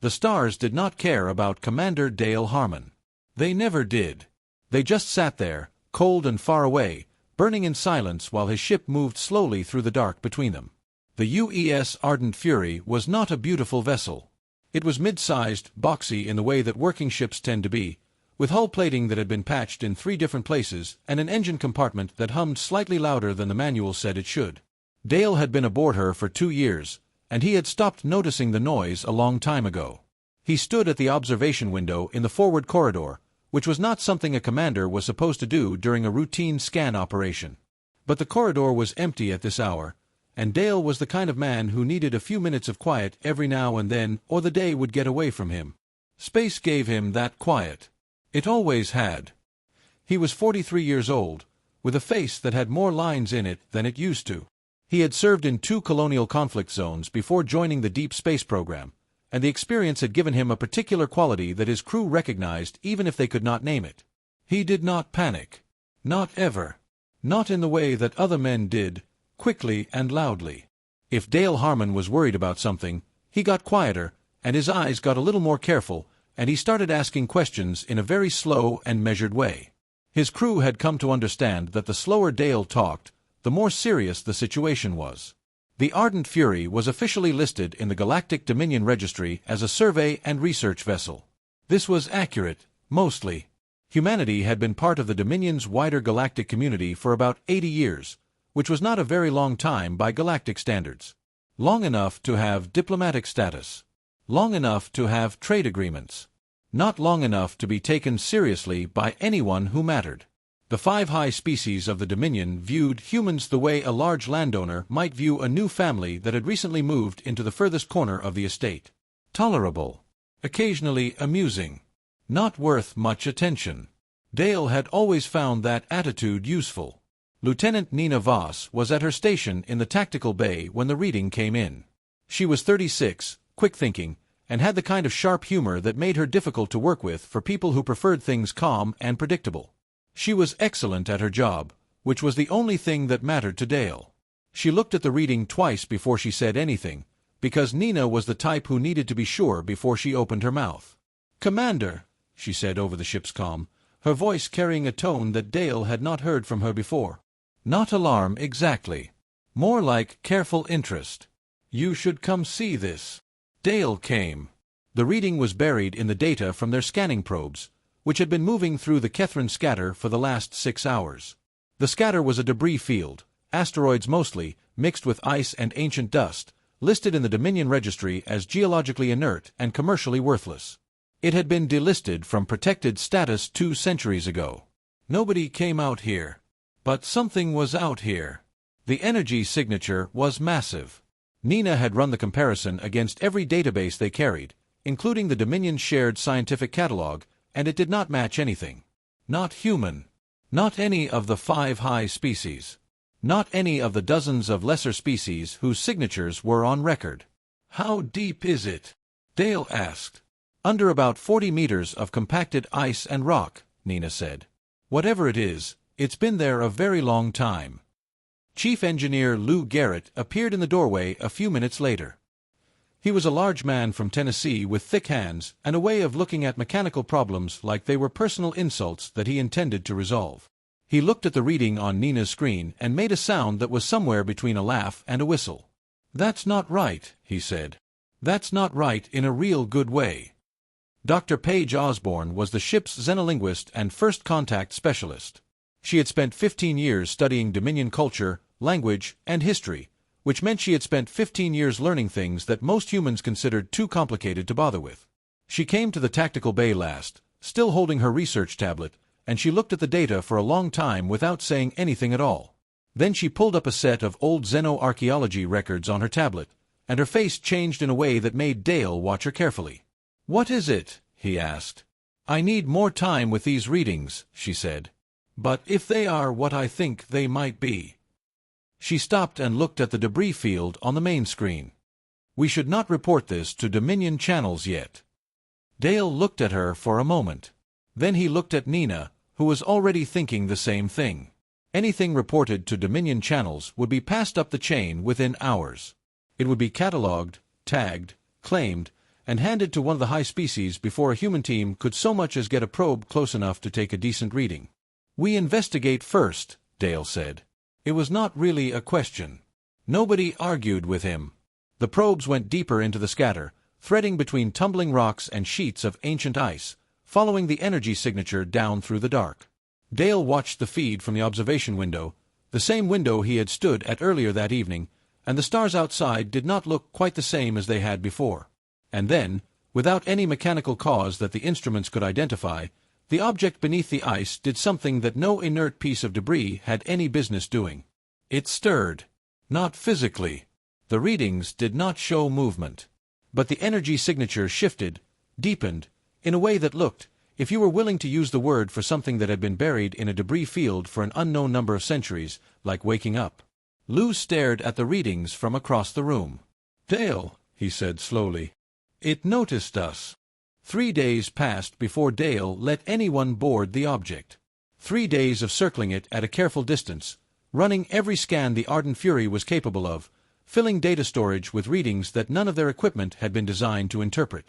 The stars did not care about Commander Dale Harmon. They never did. They just sat there, cold and far away, burning in silence while his ship moved slowly through the dark between them. The UES Ardent Fury was not a beautiful vessel. It was mid-sized, boxy in the way that working ships tend to be, with hull plating that had been patched in 3 different places and an engine compartment that hummed slightly louder than the manual said it should. Dale had been aboard her for 2 years, and he had stopped noticing the noise a long time ago. He stood at the observation window in the forward corridor, which was not something a commander was supposed to do during a routine scan operation. But the corridor was empty at this hour, and Dale was the kind of man who needed a few minutes of quiet every now and then, or the day would get away from him. Space gave him that quiet. It always had. He was 43 years old, with a face that had more lines in it than it used to. He had served in 2 colonial conflict zones before joining the Deep Space Program, and the experience had given him a particular quality that his crew recognized even if they could not name it. He did not panic. Not ever. Not in the way that other men did, quickly and loudly. If Dale Harmon was worried about something, he got quieter, and his eyes got a little more careful, and he started asking questions in a very slow and measured way. His crew had come to understand that the slower Dale talked, the more serious the situation was. The Ardent Fury was officially listed in the Galactic Dominion Registry as a survey and research vessel. This was accurate, mostly. Humanity had been part of the Dominion's wider galactic community for about 80 years, which was not a very long time by galactic standards. Long enough to have diplomatic status. Long enough to have trade agreements. Not long enough to be taken seriously by anyone who mattered. The 5 high species of the Dominion viewed humans the way a large landowner might view a new family that had recently moved into the furthest corner of the estate. Tolerable. Occasionally amusing. Not worth much attention. Dale had always found that attitude useful. Lieutenant Nina Voss was at her station in the tactical bay when the reading came in. She was 36, quick-thinking, and had the kind of sharp humor that made her difficult to work with for people who preferred things calm and predictable. She was excellent at her job, which was the only thing that mattered to Dale. She looked at the reading twice before she said anything, because Nina was the type who needed to be sure before she opened her mouth. "Commander," she said over the ship's comm, her voice carrying a tone that Dale had not heard from her before. Not alarm exactly. More like careful interest. "You should come see this." Dale came. The reading was buried in the data from their scanning probes, which had been moving through the Kethrin scatter for the last 6 hours. The scatter was a debris field, asteroids mostly, mixed with ice and ancient dust, listed in the Dominion Registry as geologically inert and commercially worthless. It had been delisted from protected status 2 centuries ago. Nobody came out here. But something was out here. The energy signature was massive. Nina had run the comparison against every database they carried, including the Dominion's shared scientific catalog, and it did not match anything. Not human. Not any of the 5 high species. Not any of the dozens of lesser species whose signatures were on record. "How deep is it?" Dale asked. "Under about 40 meters of compacted ice and rock," Nina said. "Whatever it is, it's been there a very long time." Chief Engineer Lou Garrett appeared in the doorway a few minutes later. He was a large man from Tennessee with thick hands and a way of looking at mechanical problems like they were personal insults that he intended to resolve. He looked at the reading on Nina's screen and made a sound that was somewhere between a laugh and a whistle. "That's not right," he said. "That's not right in a real good way." Dr. Paige Osborne was the ship's xenolinguist and first contact specialist. She had spent 15 years studying Dominion culture, language, and history, which meant she had spent 15 years learning things that most humans considered too complicated to bother with. She came to the tactical bay last, still holding her research tablet, and she looked at the data for a long time without saying anything at all. Then she pulled up a set of old xenoarchaeology records on her tablet, and her face changed in a way that made Dale watch her carefully. "What is it?" he asked. "I need more time with these readings," she said. "But if they are what I think they might be." She stopped and looked at the debris field on the main screen. "We should not report this to Dominion channels yet." Dale looked at her for a moment. Then he looked at Nina, who was already thinking the same thing. Anything reported to Dominion channels would be passed up the chain within hours. It would be catalogued, tagged, claimed, and handed to one of the high species before a human team could so much as get a probe close enough to take a decent reading. "We investigate first," Dale said. It was not really a question. Nobody argued with him. The probes went deeper into the scatter, threading between tumbling rocks and sheets of ancient ice, following the energy signature down through the dark. Dale watched the feed from the observation window, the same window he had stood at earlier that evening, and the stars outside did not look quite the same as they had before. And then, without any mechanical cause that the instruments could identify, the object beneath the ice did something that no inert piece of debris had any business doing. It stirred. Not physically. The readings did not show movement. But the energy signature shifted, deepened, in a way that looked, if you were willing to use the word for something that had been buried in a debris field for an unknown number of centuries, like waking up. Lou stared at the readings from across the room. "Dale," he said slowly. "It noticed us." 3 days passed before Dale let anyone board the object. 3 days of circling it at a careful distance, running every scan the Ardent Fury was capable of, filling data storage with readings that none of their equipment had been designed to interpret.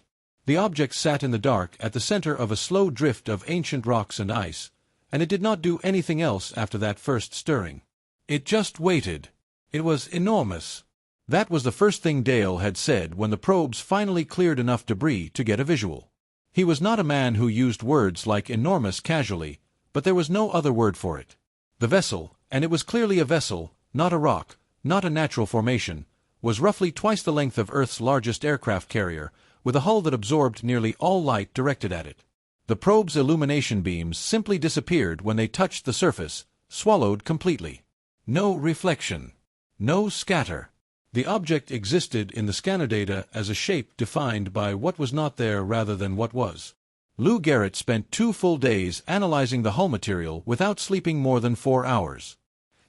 The object sat in the dark at the center of a slow drift of ancient rocks and ice, and it did not do anything else after that first stirring. It just waited. It was enormous. That was the first thing Dale had said when the probes finally cleared enough debris to get a visual. He was not a man who used words like enormous casually, but there was no other word for it. The vessel, and it was clearly a vessel, not a rock, not a natural formation, was roughly twice the length of Earth's largest aircraft carrier, with a hull that absorbed nearly all light directed at it. The probe's illumination beams simply disappeared when they touched the surface, swallowed completely. No reflection. No scatter. The object existed in the scanner data as a shape defined by what was not there rather than what was. Lou Garrett spent 2 full days analyzing the hull material without sleeping more than 4 hours.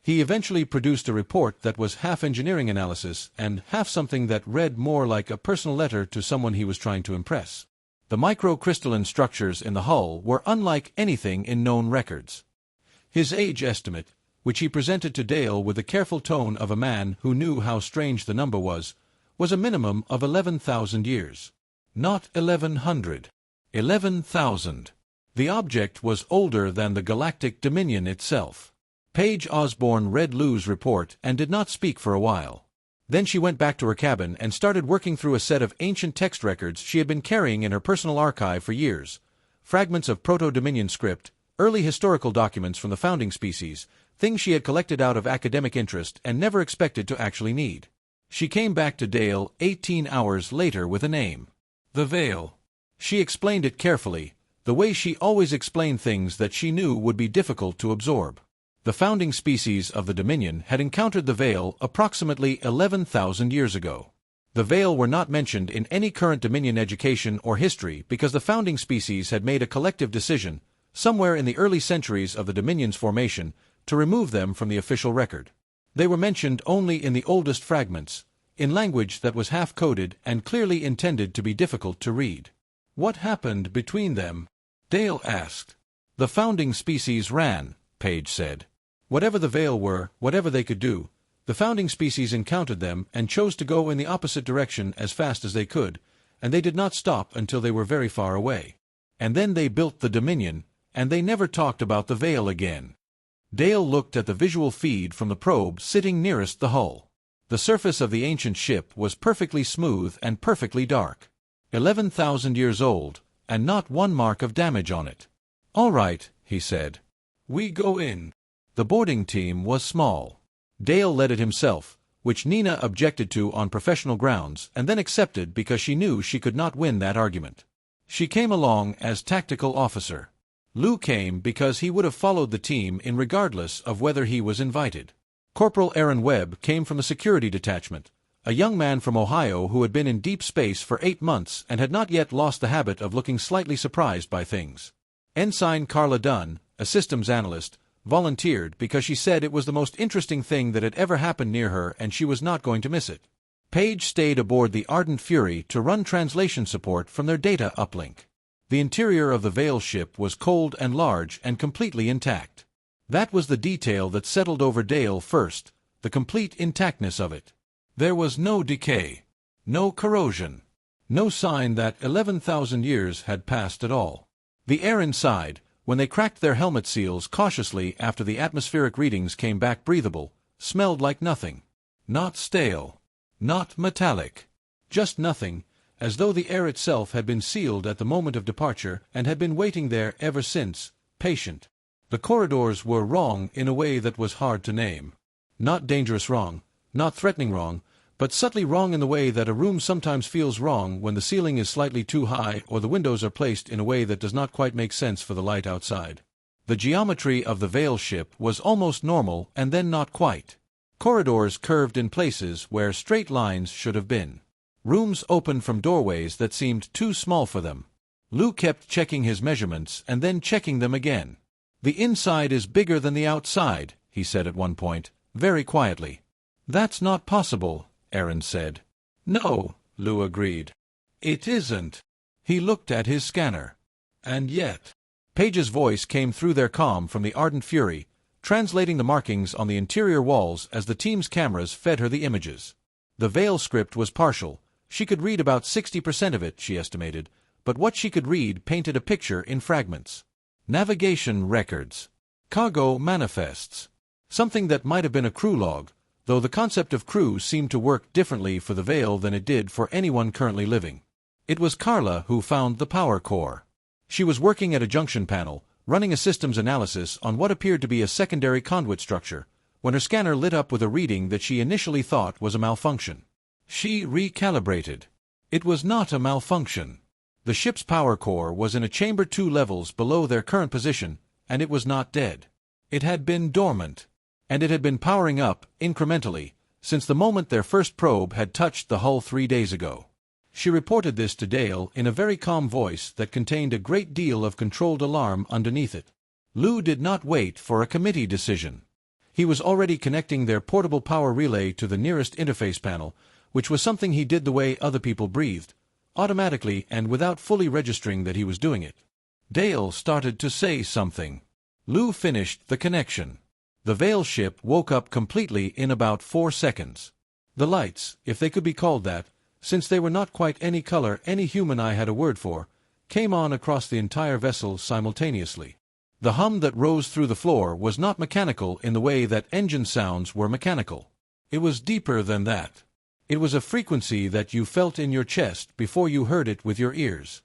He eventually produced a report that was half engineering analysis and half something that read more like a personal letter to someone he was trying to impress. The microcrystalline structures in the hull were unlike anything in known records. His age estimate, which he presented to Dale with the careful tone of a man who knew how strange the number was a minimum of 11,000 years. Not 1,100. 11,000. The object was older than the Galactic Dominion itself. Paige Osborne read Lou's report and did not speak for a while. Then she went back to her cabin and started working through a set of ancient text records she had been carrying in her personal archive for years. Fragments of Proto-Dominion script, early historical documents from the founding species, things she had collected out of academic interest and never expected to actually need. She came back to Dale 18 hours later with a name. The Veil. She explained it carefully, the way she always explained things that she knew would be difficult to absorb. The founding species of the Dominion had encountered the Veil approximately 11,000 years ago. The Veil were not mentioned in any current Dominion education or history because the founding species had made a collective decision, somewhere in the early centuries of the Dominion's formation, to remove them from the official record. They were mentioned only in the oldest fragments, in language that was half-coded and clearly intended to be difficult to read. "What happened between them?" Dale asked. "The founding species ran," Paige said. "Whatever the Veil were, whatever they could do, the founding species encountered them and chose to go in the opposite direction as fast as they could, and they did not stop until they were very far away. And then they built the Dominion, and they never talked about the Veil again." Dale looked at the visual feed from the probe sitting nearest the hull. The surface of the ancient ship was perfectly smooth and perfectly dark. 11,000 years old, and not one mark of damage on it. "All right," he said. "We go in." The boarding team was small. Dale led it himself, which Nina objected to on professional grounds and then accepted because she knew she could not win that argument. She came along as tactical officer. Lou came because he would have followed the team regardless of whether he was invited. Corporal Aaron Webb came from the security detachment, a young man from Ohio who had been in deep space for 8 months and had not yet lost the habit of looking slightly surprised by things. Ensign Carla Dunn, a systems analyst, volunteered because she said it was the most interesting thing that had ever happened near her and she was not going to miss it. Paige stayed aboard the Ardent Fury to run translation support from their data uplink. The interior of the Veil ship was cold and large and completely intact. That was the detail that settled over Dale first, the complete intactness of it. There was no decay, no corrosion, No sign that 11,000 years had passed at all. The air inside, when they cracked their helmet seals cautiously after the atmospheric readings came back breathable, smelled like nothing. Not stale. Not metallic. Just nothing, as though the air itself had been sealed at the moment of departure and had been waiting there ever since, patient. The corridors were wrong in a way that was hard to name. Not dangerous wrong, not threatening wrong, but subtly wrong in the way that a room sometimes feels wrong when the ceiling is slightly too high or the windows are placed in a way that does not quite make sense for the light outside. The geometry of the Veil ship was almost normal and then not quite. Corridors curved in places where straight lines should have been. Rooms opened from doorways that seemed too small for them. Lou kept checking his measurements and then checking them again. "The inside is bigger than the outside," he said at one point, very quietly. "That's not possible," Aaron said. "No," Lou agreed. "It isn't." He looked at his scanner. "And yet—" Page's voice came through their comm from the Ardent Fury, translating the markings on the interior walls as the team's cameras fed her the images. The Veil script was partial. She could read about 60% of it, she estimated, but what she could read painted a picture in fragments. Navigation records. Cargo manifests. Something that might have been a crew log, though the concept of crew seemed to work differently for the Veil than it did for anyone currently living. It was Carla who found the power core. She was working at a junction panel, running a systems analysis on what appeared to be a secondary conduit structure, when her scanner lit up with a reading that she initially thought was a malfunction. She recalibrated. It was not a malfunction. The ship's power core was in a chamber 2 levels below their current position, and it was not dead. It had been dormant. And it had been powering up, incrementally, since the moment their first probe had touched the hull 3 days ago. She reported this to Dale in a very calm voice that contained a great deal of controlled alarm underneath it. Lou did not wait for a committee decision. He was already connecting their portable power relay to the nearest interface panel, which was something he did the way other people breathed, automatically and without fully registering that he was doing it. Dale started to say something. Lou finished the connection. The Veil ship woke up completely in about 4 seconds. The lights, if they could be called that, since they were not quite any color any human eye had a word for, came on across the entire vessel simultaneously. The hum that rose through the floor was not mechanical in the way that engine sounds were mechanical. It was deeper than that. It was a frequency that you felt in your chest before you heard it with your ears.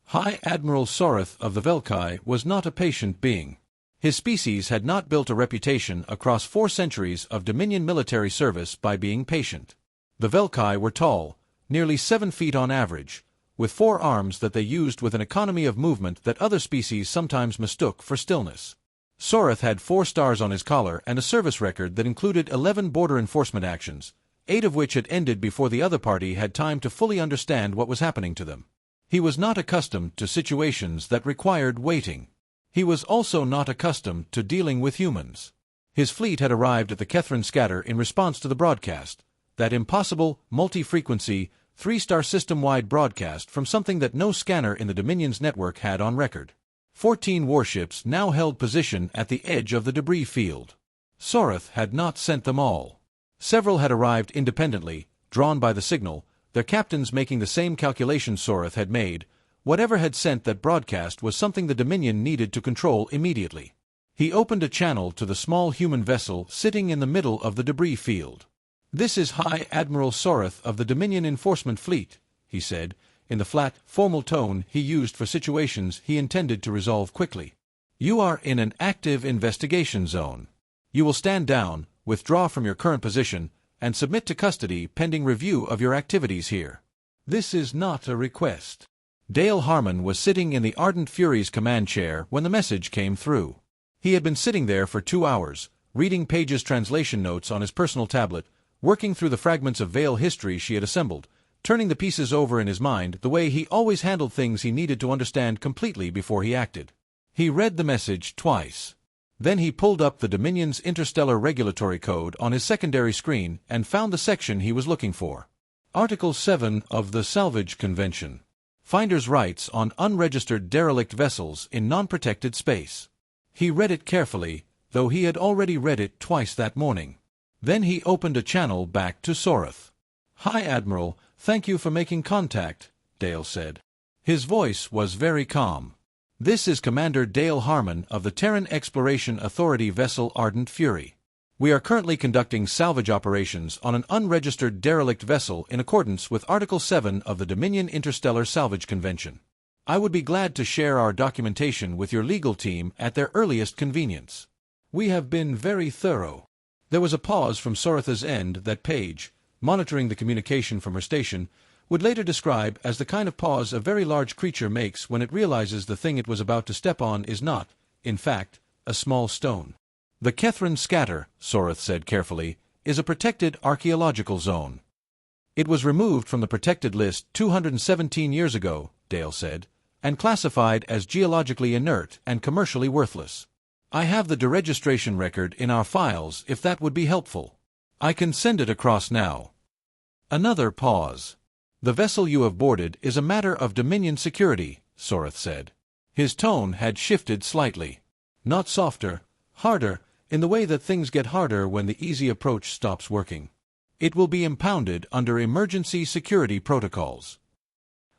High Admiral Soreth of the Velkai was not a patient being. His species had not built a reputation across 4 centuries of Dominion military service by being patient. The Velkai were tall, nearly 7 feet on average, with 4 arms that they used with an economy of movement that other species sometimes mistook for stillness. Soreth had 4 stars on his collar and a service record that included 11 border enforcement actions, 8 of which had ended before the other party had time to fully understand what was happening to them. He was not accustomed to situations that required waiting. He was also not accustomed to dealing with humans. His fleet had arrived at the Kethrin scatter in response to the broadcast, that impossible, multi-frequency, 3-star system-wide broadcast from something that no scanner in the Dominion's network had on record. 14 warships now held position at the edge of the debris field. Soreth had not sent them all. Several had arrived independently, drawn by the signal, their captains making the same calculations Soreth had made. Whatever had sent that broadcast was something the Dominion needed to control immediately. He opened a channel to the small human vessel sitting in the middle of the debris field. "This is High Admiral Soreth of the Dominion Enforcement Fleet," he said, in the flat, formal tone he used for situations he intended to resolve quickly. "You are in an active investigation zone. You will stand down, withdraw from your current position, and submit to custody pending review of your activities here. This is not a request." Dale Harmon was sitting in the Ardent Fury's command chair when the message came through. He had been sitting there for 2 hours, reading Page's translation notes on his personal tablet, working through the fragments of Veil history she had assembled, turning the pieces over in his mind the way he always handled things he needed to understand completely before he acted. He read the message twice. Then he pulled up the Dominion's Interstellar Regulatory Code on his secondary screen and found the section he was looking for. Article 7 of the Salvage Convention. Finder's rights on unregistered derelict vessels in non-protected space. He read it carefully, though he had already read it twice that morning. Then he opened a channel back to Soreth. "Hi, Admiral. Thank you for making contact," Dale said. His voice was very calm. "This is Commander Dale Harmon of the Terran Exploration Authority vessel Ardent Fury. We are currently conducting salvage operations on an unregistered derelict vessel in accordance with Article 7 of the Dominion Interstellar Salvage Convention. I would be glad to share our documentation with your legal team at their earliest convenience. We have been very thorough." There was a pause from Soratha's end that Paige, monitoring the communication from her station, would later describe as the kind of pause a very large creature makes when it realizes the thing it was about to step on is not, in fact, a small stone. "The Kethran Scatter," Sorath said carefully, "is a protected archaeological zone. It was removed from the protected list 217 years ago," Dale said, "and classified as geologically inert and commercially worthless. I have the deregistration record in our files if that would be helpful. I can send it across now." Another pause. "The vessel you have boarded is a matter of Dominion security," Sorath said. His tone had shifted slightly. Not softer, harder, in the way that things get harder when the easy approach stops working. "It will be impounded under emergency security protocols."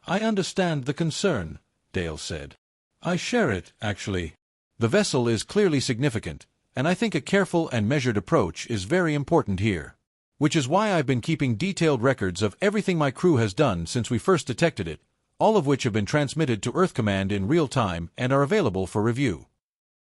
"I understand the concern," Dale said. "I share it, actually. The vessel is clearly significant, and I think a careful and measured approach is very important here. Which is why I've been keeping detailed records of everything my crew has done since we first detected it, all of which have been transmitted to Earth Command in real time and are available for review."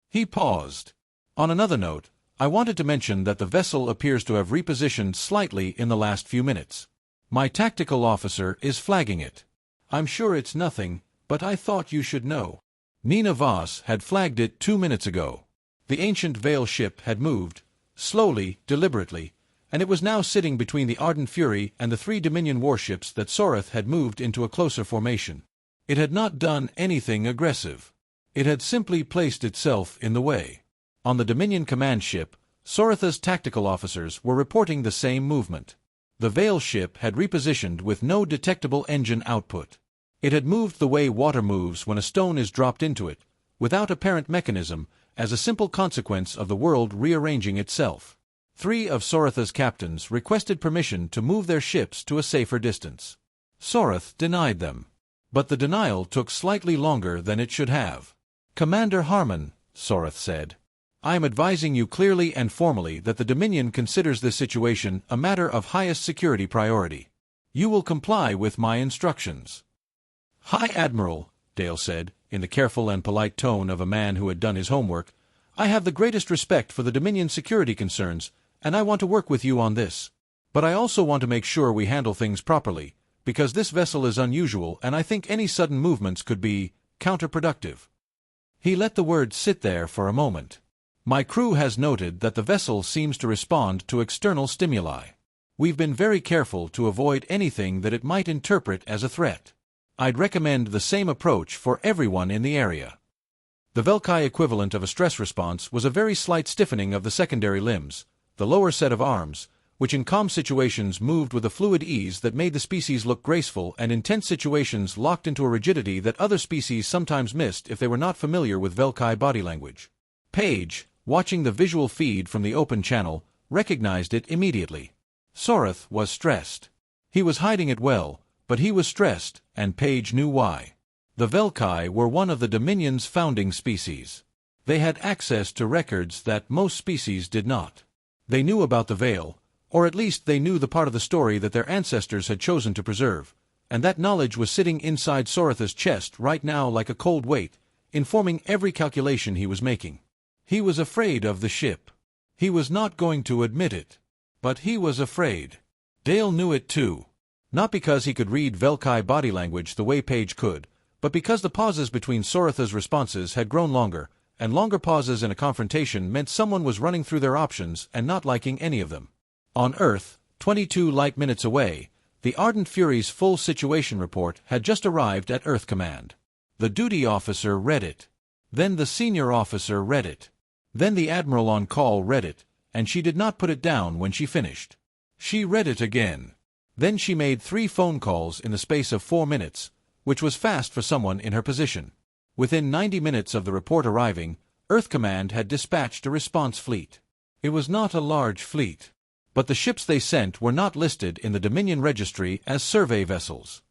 He paused. "On another note, I wanted to mention that the vessel appears to have repositioned slightly in the last few minutes. My tactical officer is flagging it. I'm sure it's nothing, but I thought you should know." Nina Voss had flagged it 2 minutes ago. The ancient Veil ship had moved, slowly, deliberately, and it was now sitting between the Ardent Fury and the 3 Dominion warships that Sorath had moved into a closer formation. It had not done anything aggressive. It had simply placed itself in the way. On the Dominion command ship, Soratha's tactical officers were reporting the same movement. The Veil ship had repositioned with no detectable engine output. It had moved the way water moves when a stone is dropped into it, without apparent mechanism, as a simple consequence of the world rearranging itself. 3 of Soratha's captains requested permission to move their ships to a safer distance. Sorath denied them. But the denial took slightly longer than it should have. "Commander Harmon," Sorath said, "I am advising you clearly and formally that the Dominion considers this situation a matter of highest security priority. You will comply with my instructions." "High Admiral," Dale said, in the careful and polite tone of a man who had done his homework, "I have the greatest respect for the Dominion security concerns, and I want to work with you on this. But I also want to make sure we handle things properly, because this vessel is unusual and I think any sudden movements could be counterproductive." He let the words sit there for a moment. "My crew has noted that the vessel seems to respond to external stimuli. We've been very careful to avoid anything that it might interpret as a threat. I'd recommend the same approach for everyone in the area." The Velkai equivalent of a stress response was a very slight stiffening of the secondary limbs, the lower set of arms, which in calm situations moved with a fluid ease that made the species look graceful and in tense situations locked into a rigidity that other species sometimes missed if they were not familiar with Velkai body language. Paige, watching the visual feed from the open channel, recognized it immediately. Sorath was stressed. He was hiding it well, but he was stressed, and Paige knew why. The Velkai were one of the Dominion's founding species. They had access to records that most species did not. They knew about the Veil, or at least they knew the part of the story that their ancestors had chosen to preserve, and that knowledge was sitting inside Soratha's chest right now like a cold weight, informing every calculation he was making. He was afraid of the ship. He was not going to admit it. But he was afraid. Dale knew it too. Not because he could read Velkai body language the way Paige could, but because the pauses between Soratha's responses had grown longer, and longer pauses in a confrontation meant someone was running through their options and not liking any of them. On Earth, 22 light-minutes away, the Ardent Fury's full situation report had just arrived at Earth Command. The duty officer read it. Then the senior officer read it. Then the admiral on call read it, and she did not put it down when she finished. She read it again. Then she made 3 phone calls in the space of 4 minutes, which was fast for someone in her position. Within 90 minutes of the report arriving, Earth Command had dispatched a response fleet. It was not a large fleet. But the ships they sent were not listed in the Dominion registry as survey vessels.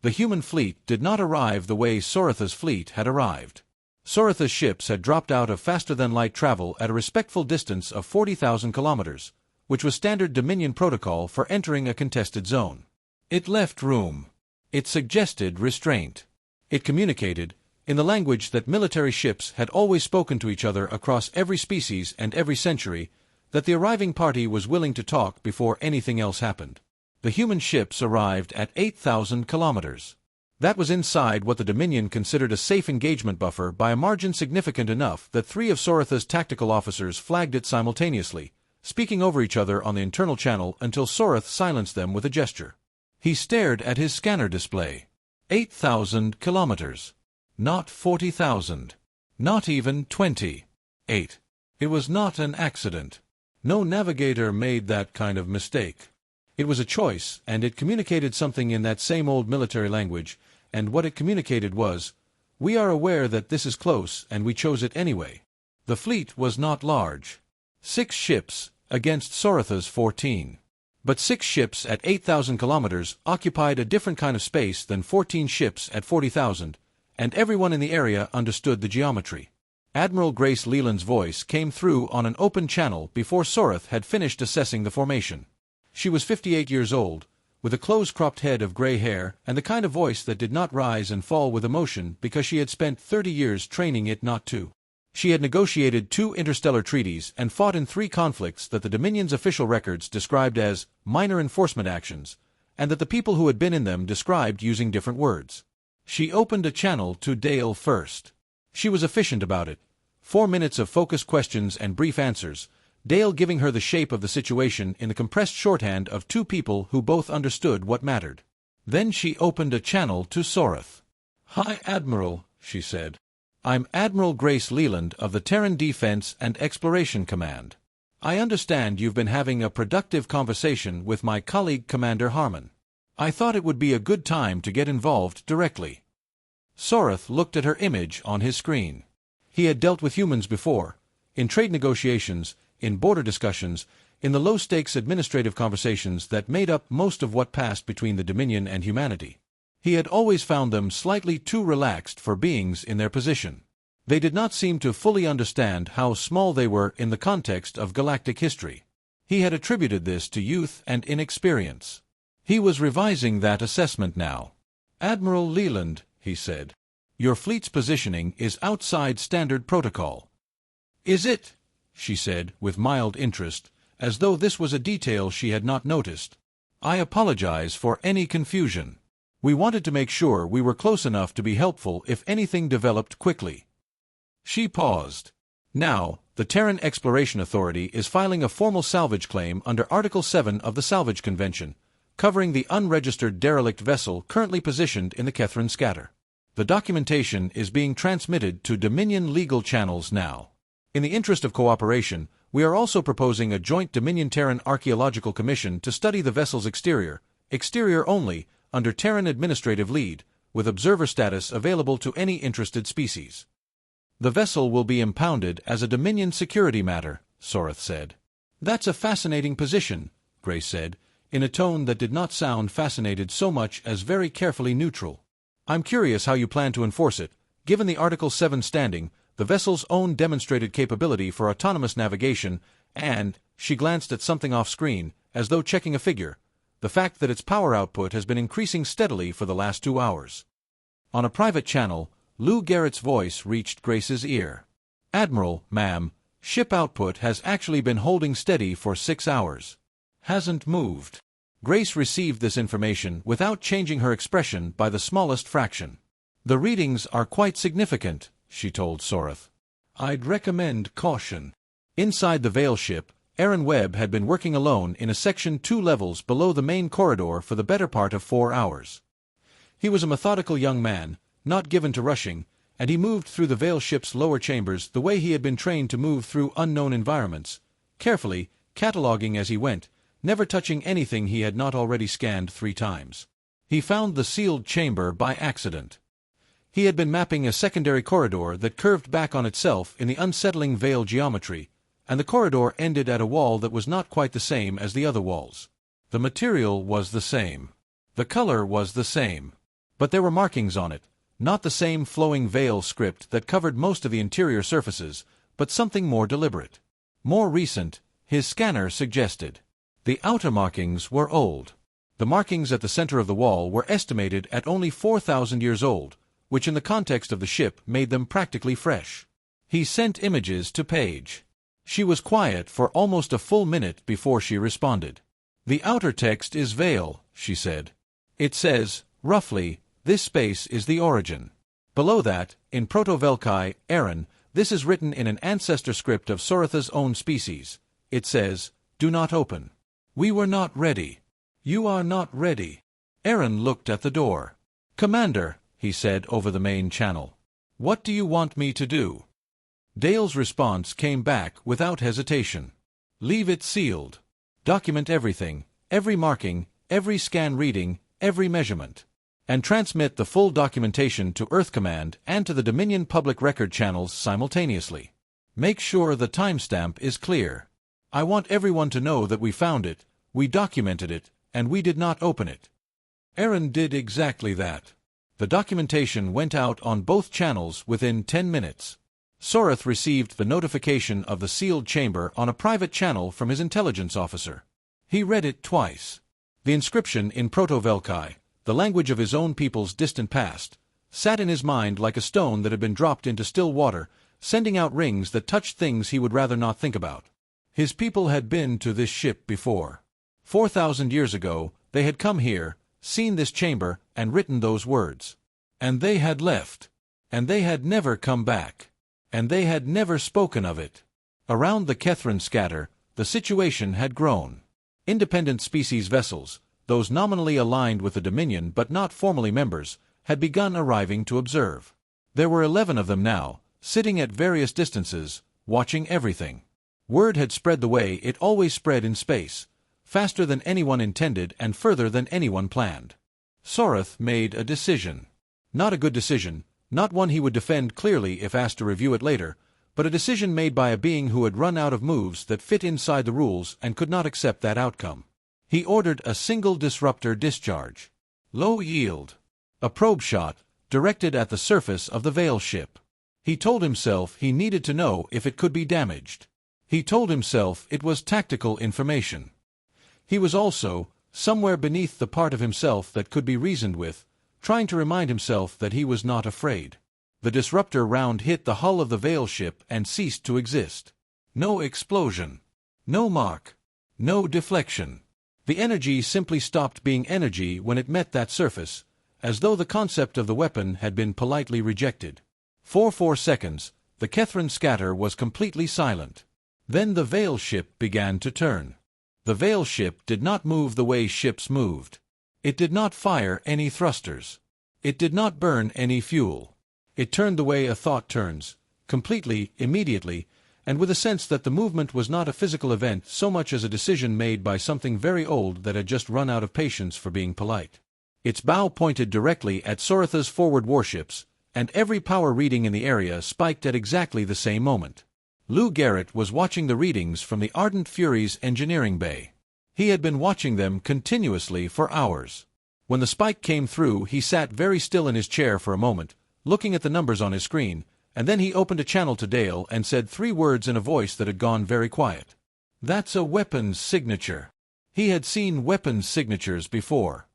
The human fleet did not arrive the way Soratha's fleet had arrived. Soratha's ships had dropped out of faster-than-light travel at a respectful distance of 40,000 kilometers, which was standard Dominion protocol for entering a contested zone. It left room. It suggested restraint. It communicated, in the language that military ships had always spoken to each other across every species and every century, that the arriving party was willing to talk before anything else happened. The human ships arrived at 8,000 kilometers. That was inside what the Dominion considered a safe engagement buffer by a margin significant enough that 3 of Soratha's tactical officers flagged it simultaneously, speaking over each other on the internal channel until Sorath silenced them with a gesture. He stared at his scanner display. 8,000 kilometers. Not 40,000. Not even 28. It was not an accident. No navigator made that kind of mistake. It was a choice, and it communicated something in that same old military language, and what it communicated was, "We are aware that this is close, and we chose it anyway." The fleet was not large. 6 ships against Soratha's 14. But 6 ships at 8,000 kilometers occupied a different kind of space than 14 ships at 40,000, and everyone in the area understood the geometry. Admiral Grace Leland's voice came through on an open channel before Sorath had finished assessing the formation. She was 58 years old, with a close-cropped head of gray hair and the kind of voice that did not rise and fall with emotion because she had spent 30 years training it not to. She had negotiated 2 interstellar treaties and fought in 3 conflicts that the Dominion's official records described as minor enforcement actions, and that the people who had been in them described using different words. She opened a channel to Dale first. She was efficient about it. 4 minutes of focused questions and brief answers, Dale giving her the shape of the situation in the compressed shorthand of 2 people who both understood what mattered. Then she opened a channel to Sorath. "Hi, Admiral," she said. "I'm Admiral Grace Leland of the Terran Defense and Exploration Command. I understand you've been having a productive conversation with my colleague Commander Harmon. I thought it would be a good time to get involved directly." Sorath looked at her image on his screen. He had dealt with humans before, in trade negotiations, in border discussions, in the low-stakes administrative conversations that made up most of what passed between the Dominion and humanity. He had always found them slightly too relaxed for beings in their position. They did not seem to fully understand how small they were in the context of galactic history. He had attributed this to youth and inexperience. He was revising that assessment now. "Admiral Leland," he said, "your fleet's positioning is outside standard protocol." "Is it?" she said, with mild interest, as though this was a detail she had not noticed. "I apologize for any confusion. We wanted to make sure we were close enough to be helpful if anything developed quickly." She paused. "Now, the Terran Exploration Authority is filing a formal salvage claim under Article 7 of the Salvage Convention, covering the unregistered derelict vessel currently positioned in the Kethran scatter. The documentation is being transmitted to Dominion legal channels now. In the interest of cooperation, we are also proposing a joint Dominion-Terran Archaeological Commission to study the vessel's exterior only, under Terran administrative lead, with observer status available to any interested species. The vessel will be impounded as a Dominion security matter," Sorath said. "That's a fascinating position," Grace said, in a tone that did not sound fascinated so much as very carefully neutral. "I'm curious how you plan to enforce it, given the Article 7 standing, the vessel's own demonstrated capability for autonomous navigation, and," she glanced at something off-screen, as though checking a figure, "the fact that its power output has been increasing steadily for the last 2 hours. On a private channel, Lou Garrett's voice reached Grace's ear. "Admiral, ma'am, ship output has actually been holding steady for 6 hours. Hasn't moved." Grace received this information without changing her expression by the smallest fraction. "The readings are quite significant," she told Sorath. "I'd recommend caution." Inside the Veil ship, Aaron Webb had been working alone in a section 2 levels below the main corridor for the better part of 4 hours. He was a methodical young man, not given to rushing, and he moved through the Veil ship's lower chambers the way he had been trained to move through unknown environments, carefully, cataloging as he went, never touching anything he had not already scanned 3 times. He found the sealed chamber by accident. He had been mapping a secondary corridor that curved back on itself in the unsettling Veil geometry, and the corridor ended at a wall that was not quite the same as the other walls. The material was the same. The color was the same. But there were markings on it, not the same flowing veil script that covered most of the interior surfaces, but something more deliberate. More recent, his scanner suggested. The outer markings were old. The markings at the center of the wall were estimated at only 4,000 years old, which in the context of the ship made them practically fresh. He sent images to Paige. She was quiet for almost a full minute before she responded. "The outer text is veil," she said. "It says, roughly, this space is the origin." Below that, in Proto-Velkai, Aaron, this is written in an ancestor script of Soratha's own species. It says, "Do not open. We were not ready. You are not ready." Aaron looked at the door. "Commander," he said over the main channel. "What do you want me to do?" Dale's response came back without hesitation. "Leave it sealed. Document everything, every marking, every scan reading, every measurement. And transmit the full documentation to Earth Command and to the Dominion public record channels simultaneously. Make sure the timestamp is clear. I want everyone to know that we found it, we documented it, and we did not open it." Aaron did exactly that. The documentation went out on both channels within 10 minutes. Sorath received the notification of the sealed chamber on a private channel from his intelligence officer. He read it twice. The inscription in Proto-Velkai, the language of his own people's distant past, sat in his mind like a stone that had been dropped into still water, sending out rings that touched things he would rather not think about. His people had been to this ship before. 4,000 years ago, they had come here, seen this chamber, and written those words. And they had left. And they had never come back. And they had never spoken of it. Around the Kethran scatter, the situation had grown. Independent species vessels, those nominally aligned with the Dominion but not formally members, had begun arriving to observe. There were 11 of them now, sitting at various distances, watching everything. Word had spread the way it always spread in space, faster than anyone intended and further than anyone planned. Sorath made a decision. Not a good decision, not one he would defend clearly if asked to review it later, but a decision made by a being who had run out of moves that fit inside the rules and could not accept that outcome. He ordered a single disruptor discharge. Low yield. A probe shot, directed at the surface of the Veil ship. He told himself he needed to know if it could be damaged. He told himself it was tactical information. He was also, somewhere beneath the part of himself that could be reasoned with, trying to remind himself that he was not afraid. The disruptor round hit the hull of the Veil ship and ceased to exist. No explosion. No mark. No deflection. The energy simply stopped being energy when it met that surface, as though the concept of the weapon had been politely rejected. For 4 seconds, the Kethran scatter was completely silent. Then the Veil ship began to turn. The Veil ship did not move the way ships moved. It did not fire any thrusters. It did not burn any fuel. It turned the way a thought turns, completely, immediately, and with a sense that the movement was not a physical event so much as a decision made by something very old that had just run out of patience for being polite. Its bow pointed directly at Soratha's forward warships, and every power reading in the area spiked at exactly the same moment. Lou Garrett was watching the readings from the Ardent Fury's engineering bay. He had been watching them continuously for hours. When the spike came through, he sat very still in his chair for a moment, looking at the numbers on his screen, and then he opened a channel to Dale and said 3 words in a voice that had gone very quiet. "That's a weapons signature." He had seen weapons signatures before.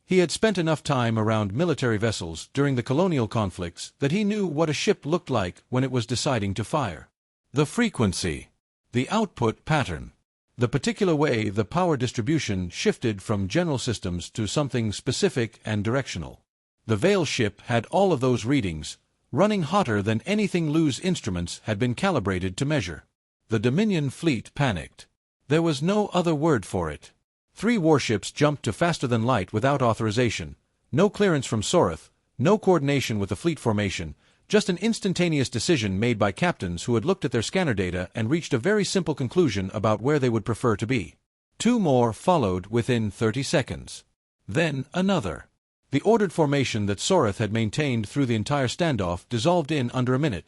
He had spent enough time around military vessels during the colonial conflicts that he knew what a ship looked like when it was deciding to fire. The frequency. The output pattern. The particular way the power distribution shifted from general systems to something specific and directional. The Veil ship had all of those readings, running hotter than anything Lou's instruments had been calibrated to measure. The Dominion fleet panicked. There was no other word for it. 3 warships jumped to faster than light without authorization, no clearance from Sorath, no coordination with the fleet formation, just an instantaneous decision made by captains who had looked at their scanner data and reached a very simple conclusion about where they would prefer to be. 2 more followed within 30 seconds. Then another. The ordered formation that Sorath had maintained through the entire standoff dissolved in under a minute,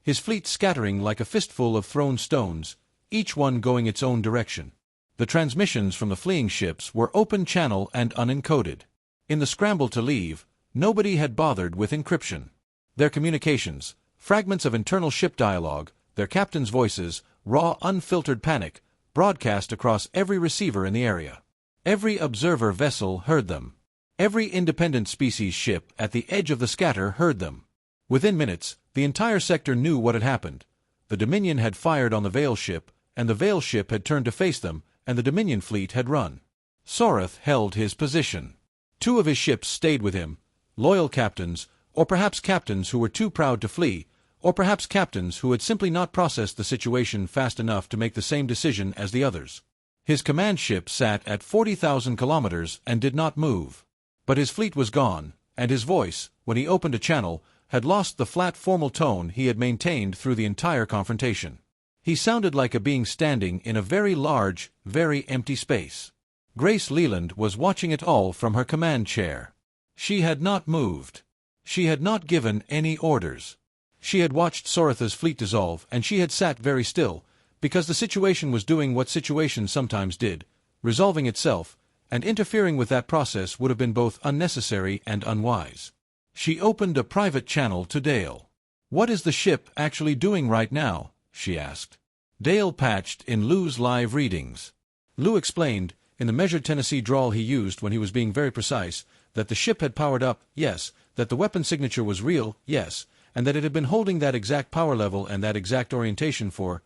his fleet scattering like a fistful of thrown stones, each one going its own direction. The transmissions from the fleeing ships were open channel and unencoded. In the scramble to leave, Nobody had bothered with encryption. Their communications, fragments of internal ship dialogue, their captains' voices, raw, unfiltered panic, broadcast across every receiver in the area. Every observer vessel heard them. Every independent species ship at the edge of the scatter heard them. Within minutes, the entire sector knew what had happened. The Dominion had fired on the Veil ship, and the Veil ship had turned to face them, and the Dominion fleet had run. Soreth held his position. 2 of his ships stayed with him, loyal captains, or perhaps captains who were too proud to flee, or perhaps captains who had simply not processed the situation fast enough to make the same decision as the others. His command ship sat at 40,000 kilometers and did not move. But his fleet was gone, and his voice, when he opened a channel, had lost the flat formal tone he had maintained through the entire confrontation. He sounded like a being standing in a very large, very empty space. Grace Leland was watching it all from her command chair. She had not moved. She had not given any orders. She had watched Soreth's fleet dissolve, and she had sat very still, because the situation was doing what situations sometimes did, resolving itself, and interfering with that process would have been both unnecessary and unwise. She opened a private channel to Dale. "What is the ship actually doing right now?" she asked. Dale patched in Lou's live readings. Lou explained, in the measured Tennessee drawl he used when he was being very precise, that the ship had powered up, yes, that the weapon signature was real, yes, and that it had been holding that exact power level and that exact orientation for,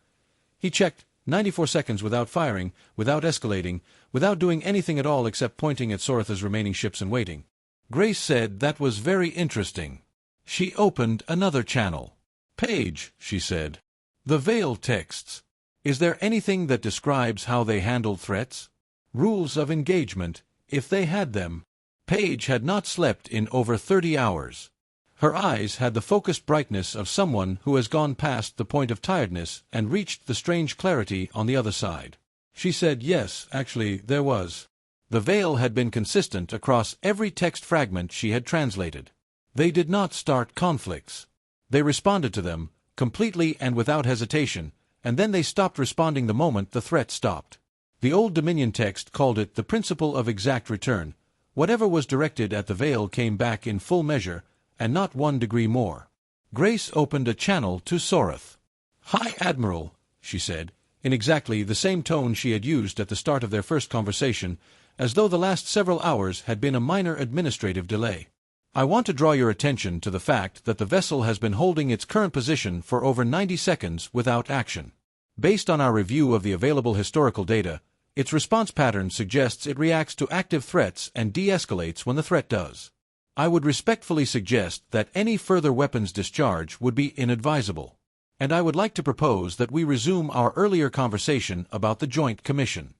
he checked, 94 seconds without firing, without escalating, without doing anything at all except pointing at Soreth's remaining ships and waiting. Grace said that was very interesting. She opened another channel. "Page," she said. "The Veil texts. Is there anything that describes how they handled threats? Rules of engagement, if they had them." Page had not slept in over 30 hours. Her eyes had the focused brightness of someone who has gone past the point of tiredness and reached the strange clarity on the other side. She said yes, actually, there was. The Veil had been consistent across every text fragment she had translated. They did not start conflicts. They responded to them, completely and without hesitation, and then they stopped responding the moment the threat stopped. The old Dominion text called it the principle of exact return. Whatever was directed at the Veil came back in full measure, and not 1 degree more. Grace opened a channel to Soreth. "High Admiral," she said, in exactly the same tone she had used at the start of their first conversation, as though the last several hours had been a minor administrative delay. "I want to draw your attention to the fact that the vessel has been holding its current position for over 90 seconds without action. Based on our review of the available historical data, its response pattern suggests it reacts to active threats and de-escalates when the threat does. I would respectfully suggest that any further weapons discharge would be inadvisable. And I would like to propose that we resume our earlier conversation about the Joint Commission."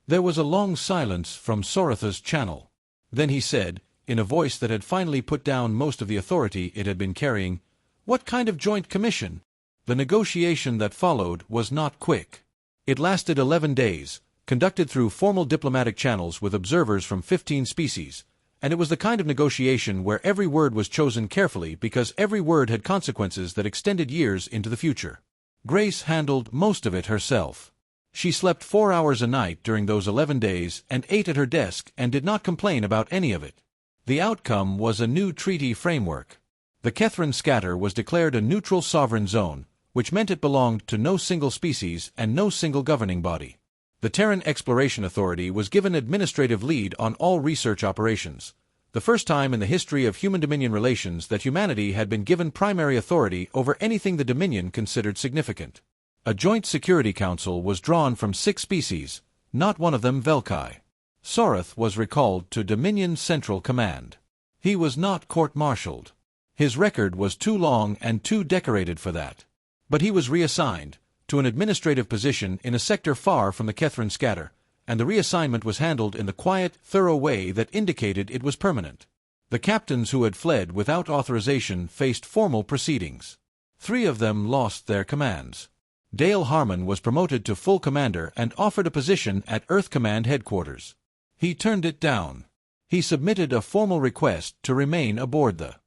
There was a long silence from Soreth's channel. Then he said, in a voice that had finally put down most of the authority it had been carrying, "What kind of Joint Commission?" The negotiation that followed was not quick. It lasted 11 days, conducted through formal diplomatic channels with observers from 15 species, and it was the kind of negotiation where every word was chosen carefully because every word had consequences that extended years into the future. Grace handled most of it herself. She slept 4 hours a night during those 11 days and ate at her desk and did not complain about any of it. The outcome was a new treaty framework. The Kethrin scatter was declared a neutral sovereign zone, which meant it belonged to no single species and no single governing body. The Terran Exploration Authority was given administrative lead on all research operations, the first time in the history of human-Dominion relations that humanity had been given primary authority over anything the Dominion considered significant. A Joint Security Council was drawn from 6 species, not one of them Velkai. Soreth was recalled to Dominion Central Command. He was not court-martialed. His record was too long and too decorated for that. But he was reassigned to an administrative position in a sector far from the Kethrin scatter, and the reassignment was handled in the quiet, thorough way that indicated it was permanent. The captains who had fled without authorization faced formal proceedings. 3 of them lost their commands. Dale Harmon was promoted to full commander and offered a position at Earth Command Headquarters. He turned it down. He submitted a formal request to remain aboard the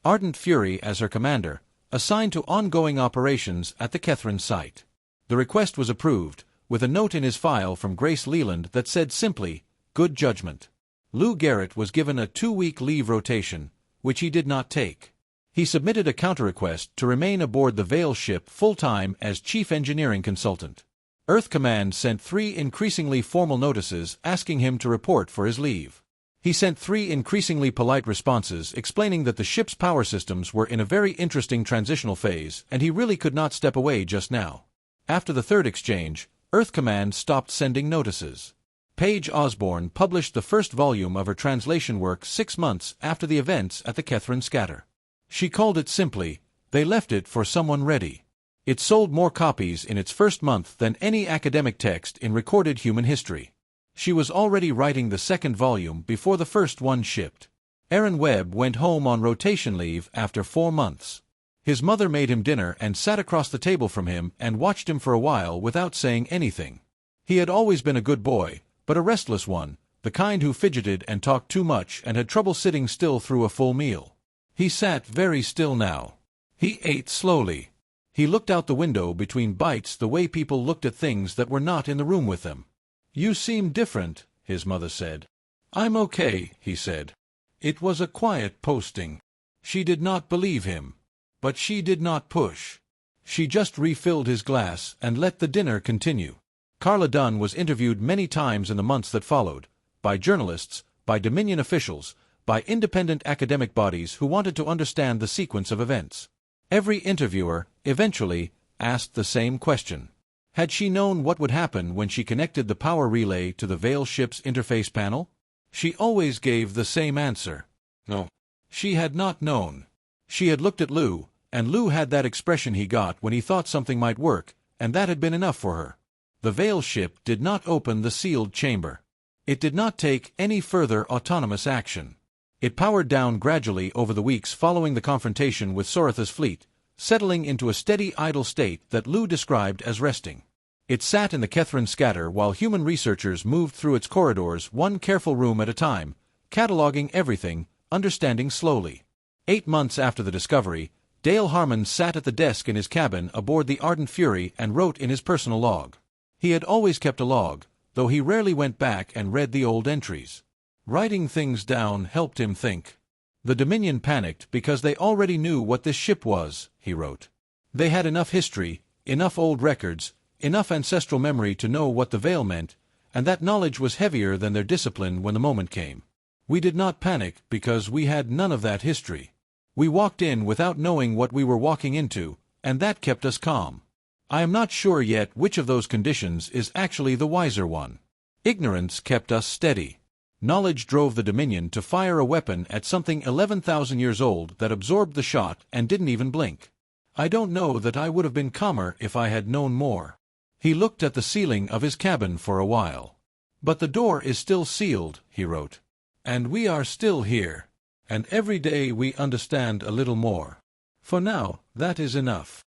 Ardent Fury as her commander, assigned to ongoing operations at the Kethrin site. The request was approved, with a note in his file from Grace Leland that said simply, "Good judgment." Lou Garrett was given a 2-week leave rotation, which he did not take. He submitted a counter-request to remain aboard the Veil ship full-time as chief engineering consultant. Earth Command sent 3 increasingly formal notices asking him to report for his leave. He sent 3 increasingly polite responses explaining that the ship's power systems were in a very interesting transitional phase and he really could not step away just now. After the 3rd exchange, Earth Command stopped sending notices. Paige Osborne published the first volume of her translation work 6 months after the events at the Kethrin Scatter. She called it simply, "They Left It for Someone Ready." It sold more copies in its first month than any academic text in recorded human history. She was already writing the 2nd volume before the first one shipped. Aaron Webb went home on rotation leave after 4 months. His mother made him dinner and sat across the table from him and watched him for a while without saying anything. He had always been a good boy, but a restless one, the kind who fidgeted and talked too much and had trouble sitting still through a full meal. He sat very still now. He ate slowly. He looked out the window between bites the way people looked at things that were not in the room with them. "You seem different," his mother said. "I'm okay," he said. It was a quiet posting. She did not believe him. But she did not push. She just refilled his glass and let the dinner continue. Carla Dunn was interviewed many times in the months that followed, by journalists, by Dominion officials, by independent academic bodies who wanted to understand the sequence of events. Every interviewer, eventually, asked the same question. Had she known what would happen when she connected the power relay to the Veil ship's interface panel? She always gave the same answer. No. She had not known. She had looked at Lou, and Lou had that expression he got when he thought something might work, and that had been enough for her. The Veil ship did not open the sealed chamber. It did not take any further autonomous action. It powered down gradually over the weeks following the confrontation with Soratha's fleet, settling into a steady idle state that Lou described as resting. It sat in the Kethrin Scatter while human researchers moved through its corridors one careful room at a time, cataloging everything, understanding slowly. 8 months after the discovery, Dale Harmon sat at the desk in his cabin aboard the Ardent Fury and wrote in his personal log. He had always kept a log, though he rarely went back and read the old entries. Writing things down helped him think. The Dominion panicked because they already knew what this ship was, he wrote. They had enough history, enough old records, enough ancestral memory to know what the Veil meant, and that knowledge was heavier than their discipline when the moment came. We did not panic because we had none of that history. We walked in without knowing what we were walking into, and that kept us calm. I am not sure yet which of those conditions is actually the wiser one. Ignorance kept us steady. Knowledge drove the Dominion to fire a weapon at something 11,000 years old that absorbed the shot and didn't even blink. I don't know that I would have been calmer if I had known more. He looked at the ceiling of his cabin for a while. But the door is still sealed, he wrote. And we are still here. And every day we understand a little more. For now, that is enough.